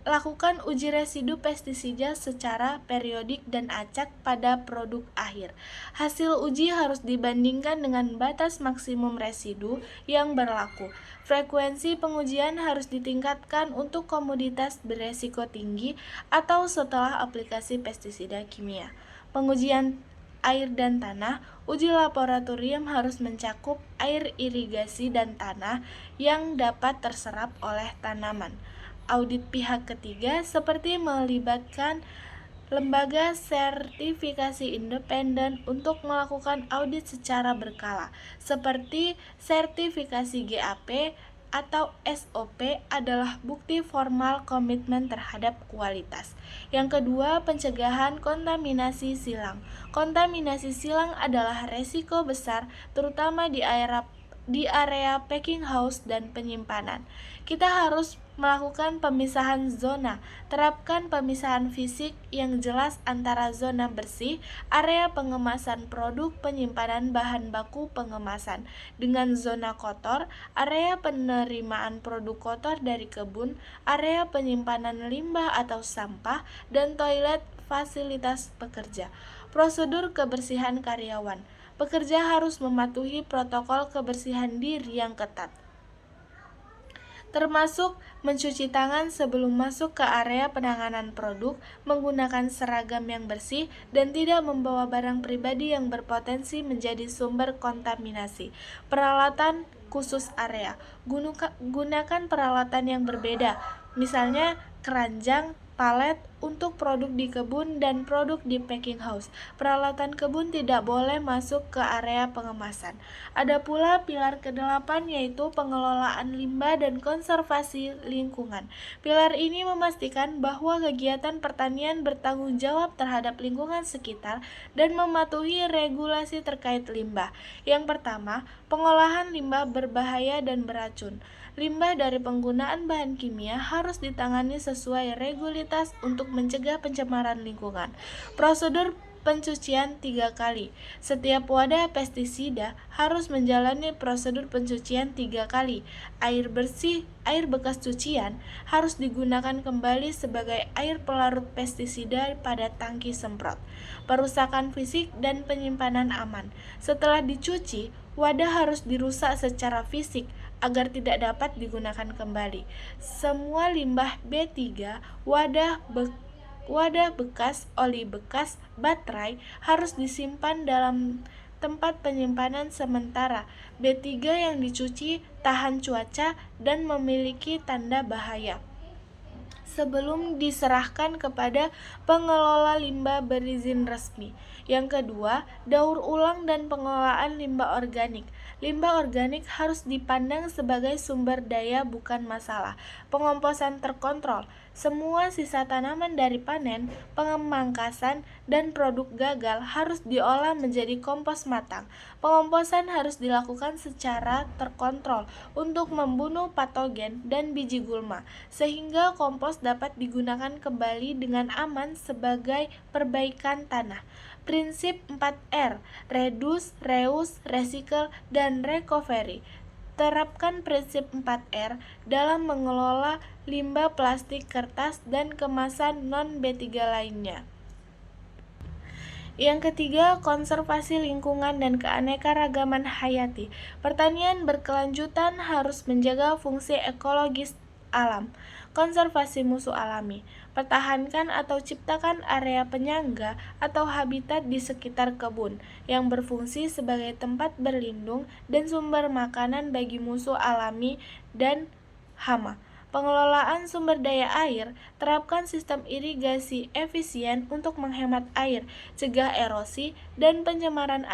Lakukan uji residu pestisida secara periodik dan acak pada produk akhir. Hasil uji harus dibandingkan dengan batas maksimum residu yang berlaku. Frekuensi pengujian harus ditingkatkan untuk komoditas beresiko tinggi atau setelah aplikasi pestisida kimia. Pengujian air dan tanah. Uji laboratorium harus mencakup air irigasi dan tanah yang dapat terserap oleh tanaman. Audit pihak ketiga seperti melibatkan lembaga sertifikasi independen untuk melakukan audit secara berkala, seperti sertifikasi GAP atau SOP adalah bukti formal komitmen terhadap kualitas. Yang kedua, pencegahan kontaminasi silang. Kontaminasi silang adalah resiko besar, terutama di area packing house dan penyimpanan. Kita harus melakukan pemisahan zona. Terapkan pemisahan fisik yang jelas antara zona bersih, area pengemasan produk penyimpanan bahan baku pengemasan, dengan zona kotor, area penerimaan produk kotor dari kebun, area penyimpanan limbah atau sampah, dan toilet fasilitas pekerja. Prosedur kebersihan karyawan. Pekerja harus mematuhi protokol kebersihan diri yang ketat, termasuk mencuci tangan sebelum masuk ke area penanganan produk, menggunakan seragam yang bersih, dan tidak membawa barang pribadi yang berpotensi menjadi sumber kontaminasi. Peralatan khusus area. Gunakan peralatan yang berbeda, misalnya keranjang, palet untuk produk di kebun dan produk di packing house. Peralatan kebun tidak boleh masuk ke area pengemasan. Ada pula pilar ke-8, yaitu pengelolaan limbah dan konservasi lingkungan. Pilar ini memastikan bahwa kegiatan pertanian bertanggung jawab terhadap lingkungan sekitar dan mematuhi regulasi terkait limbah. Yang pertama, pengolahan limbah berbahaya dan beracun. Limbah dari penggunaan bahan kimia harus ditangani sesuai regularitas untuk mencegah pencemaran lingkungan. Prosedur pencucian 3 kali. Setiap wadah pestisida harus menjalani prosedur pencucian 3 kali. Air bersih, air bekas cucian harus digunakan kembali sebagai air pelarut pestisida pada tangki semprot. Perusakan fisik dan penyimpanan aman. Setelah dicuci, wadah harus dirusak secara fisik agar tidak dapat digunakan kembali. Semua limbah B3, wadah bekas, oli bekas, baterai harus disimpan dalam tempat penyimpanan sementara. B3 yang dicuci tahan cuaca dan memiliki tanda bahaya. sebelum diserahkan kepada pengelola limbah berizin resmi. Yang kedua, daur ulang dan pengelolaan limbah organik. Limbah organik harus dipandang sebagai sumber daya, bukan masalah. Pengomposan terkontrol. Semua sisa tanaman dari panen, pemangkasan, dan produk gagal harus diolah menjadi kompos matang. Pengomposan harus dilakukan secara terkontrol untuk membunuh patogen dan biji gulma, sehingga kompos dapat digunakan kembali dengan aman sebagai perbaikan tanah. Prinsip 4R, reduce, reuse, recycle, dan recovery. Terapkan prinsip 4R dalam mengelola limbah plastik, kertas, dan kemasan non-B3 lainnya. Yang ketiga, konservasi lingkungan dan keanekaragaman hayati. Pertanian berkelanjutan harus menjaga fungsi ekologis alam. Konservasi musuh alami. Pertahankan atau ciptakan area penyangga atau habitat di sekitar kebun yang berfungsi sebagai tempat berlindung dan sumber makanan bagi musuh alami dan hama. Pengelolaan sumber daya air, terapkan sistem irigasi efisien untuk menghemat air, cegah erosi dan pencemaran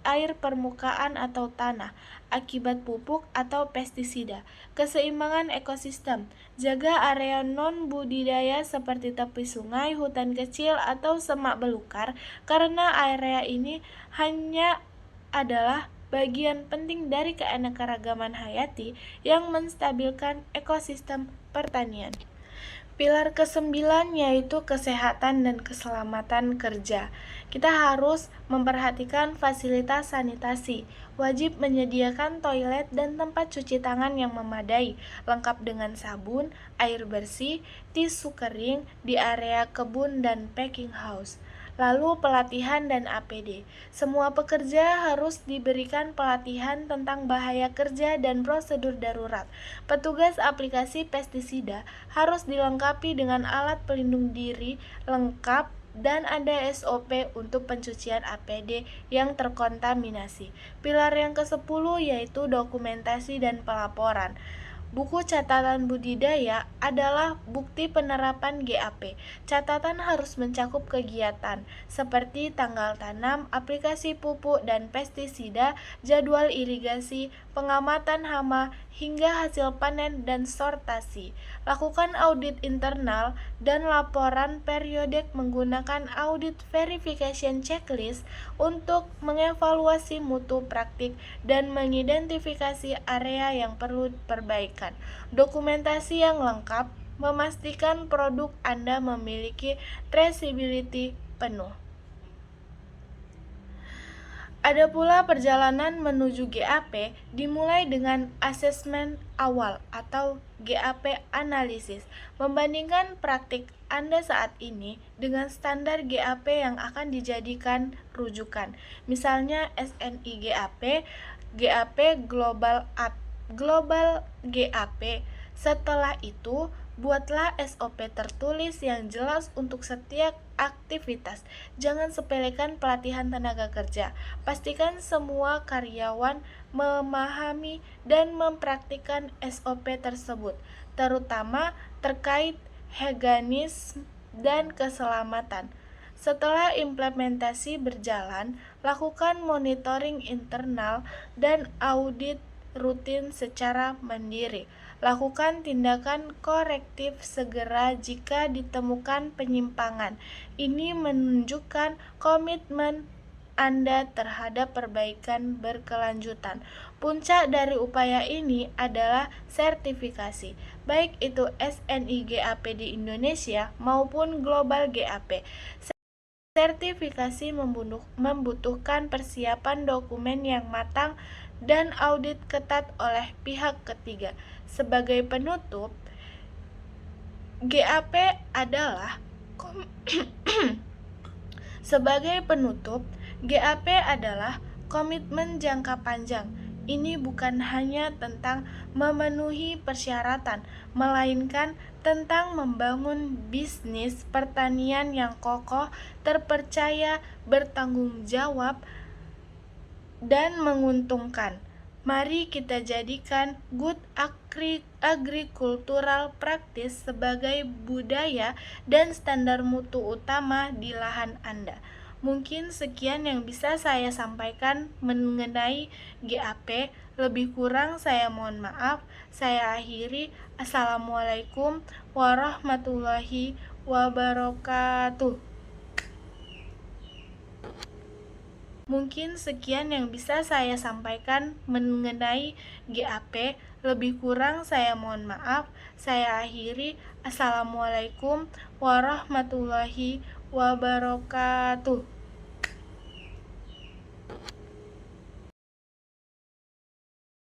air permukaan atau tanah akibat pupuk atau pestisida. Keseimbangan ekosistem, jaga area non-budidaya seperti tepi sungai, hutan kecil, atau semak belukar, karena area ini hanya adalah bagian penting dari keanekaragaman hayati yang menstabilkan ekosistem pertanian. Pilar ke-9 yaitu kesehatan dan keselamatan kerja. Kita harus memperhatikan fasilitas sanitasi, wajib menyediakan toilet dan tempat cuci tangan yang memadai, lengkap dengan sabun, air bersih, tisu kering di area kebun dan packing house. Lalu pelatihan dan APD. Semua pekerja harus diberikan pelatihan tentang bahaya kerja dan prosedur darurat. Petugas aplikasi pestisida harus dilengkapi dengan alat pelindung diri lengkap dan ada SOP untuk pencucian APD yang terkontaminasi. Pilar yang ke-10 yaitu dokumentasi dan pelaporan. Buku catatan budidaya adalah bukti penerapan GAP. Catatan harus mencakup kegiatan seperti tanggal tanam, aplikasi pupuk dan pestisida, jadwal irigasi, pengamatan hama, hingga hasil panen dan sortasi. Lakukan audit internal dan laporan periodik menggunakan audit verification checklist untuk mengevaluasi mutu praktik dan mengidentifikasi area yang perlu perbaikan. Dokumentasi yang lengkap memastikan produk Anda memiliki traceability penuh. Ada pula perjalanan menuju GAP dimulai dengan asesmen awal atau GAP analisis, membandingkan praktik Anda saat ini dengan standar GAP yang akan dijadikan rujukan. Misalnya SNI GAP, GAP Global GAP. Setelah itu, buatlah SOP tertulis yang jelas untuk setiap aktivitas. Jangan sepelekan pelatihan tenaga kerja. Pastikan semua karyawan memahami dan mempraktikkan SOP tersebut, terutama terkait higienis dan keselamatan. Setelah implementasi berjalan, lakukan monitoring internal dan audit rutin secara mandiri. Lakukan tindakan korektif segera jika ditemukan penyimpangan. Ini menunjukkan komitmen Anda terhadap perbaikan berkelanjutan. Puncak dari upaya ini adalah sertifikasi, baik itu SNI GAP di Indonesia maupun Global GAP. Sertifikasi membutuhkan persiapan dokumen yang matang dan audit ketat oleh pihak ketiga. Sebagai penutup, GAP adalah komitmen jangka panjang. Ini bukan hanya tentang memenuhi persyaratan, melainkan tentang membangun bisnis pertanian yang kokoh, terpercaya, bertanggung jawab, dan menguntungkan. Mari kita jadikan good agricultural practice sebagai budaya dan standar mutu utama di lahan Anda. Mungkin sekian yang bisa saya sampaikan mengenai GAP. Lebih kurang saya mohon maaf. Saya akhiri. Assalamualaikum warahmatullahi wabarakatuh. Mungkin sekian yang bisa saya sampaikan mengenai GAP. Lebih kurang saya mohon maaf. Saya akhiri. Assalamualaikum warahmatullahi wabarakatuh.